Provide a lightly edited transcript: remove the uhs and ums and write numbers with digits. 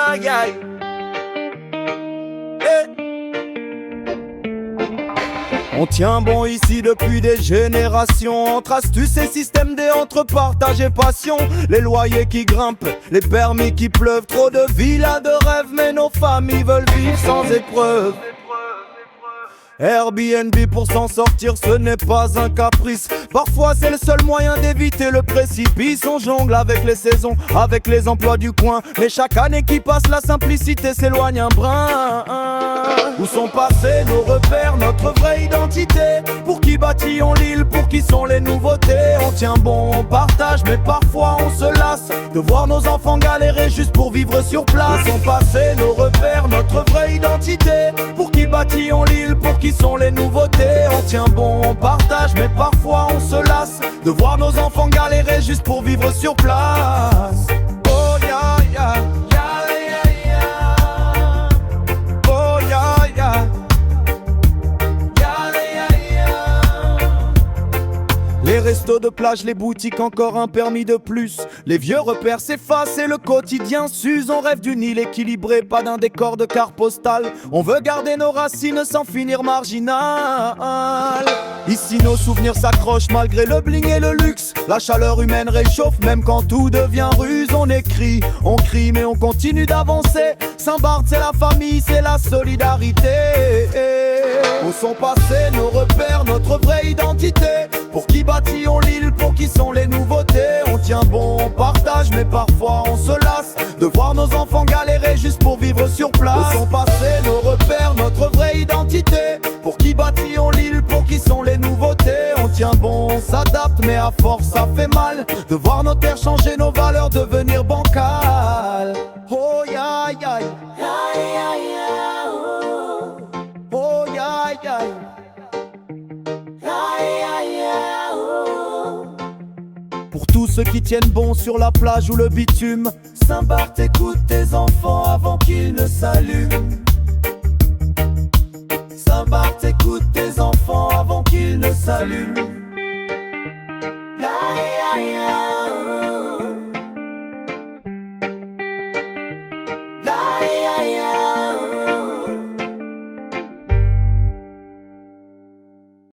aïe aïe. On tient bon ici depuis des générations. Entre astuces et système D, entre partage et passion. Les loyers qui grimpent, les permis qui pleuvent. Trop de villas de rêve, mais nos familles veulent vivre sans épreuve. Airbnb pour s'en sortir, ce n'est pas un caprice. Parfois c'est le seul moyen d'éviter le précipice. On jongle avec les saisons, avec les emplois du coin. Mais chaque année qui passe, la simplicité s'éloigne un brin. Où sont passés nos repères, notre vraie identité? Pour qui bâtillons l'île, pour qui sont les nouveautés? On tient bon, on partage, mais parfois on se lasse de voir nos enfants galérer juste pour vivre sur place. Où sont passés nos repères, notre vraie identité? Pour qui bâtillons l'île, pour qui sont les nouveautés? On tient bon, on partage, mais parfois on se lasse de voir nos enfants galérer juste pour vivre sur place. Oh ya ya, ya ya ya. Oh ya ya, ya ya ya. Les restos de plage, les boutiques, encore un permis de plus. Les vieux repères s'effacent et le quotidien s'use. On rêve d'une île équilibrée, pas d'un décor de carte postale. On veut garder nos racines sans finir marginal. Ici nos souvenirs s'accrochent malgré le bling et le luxe. La chaleur humaine réchauffe même quand tout devient ruse. On écrit, on crie mais on continue d'avancer. Saint-Barth c'est la famille, c'est la solidarité. Où sont passés nos repères, notre vraie identité? Pour qui bâtillons l'île, pour qui sont les nouveautés? On tient bon, on partage, mais parfois on se lasse de voir nos enfants galérer juste pour vivre sur place. Où sont passés nos repères, notre vraie identité? Pour qui bâtillons l'île, pour qui sont les nouveautés? On tient bon, on s'adapte, mais à force ça fait mal de voir nos terres changer, nos valeurs devenir bancales. Oh ya ya, ya ya ya. Oh ya ya. Pour tous ceux qui tiennent bon sur la plage ou le bitume, Saint-Barth, écoute tes enfants avant qu'ils ne s'allument. Saint-Barth, écoute tes enfants avant qu'ils ne s'allument.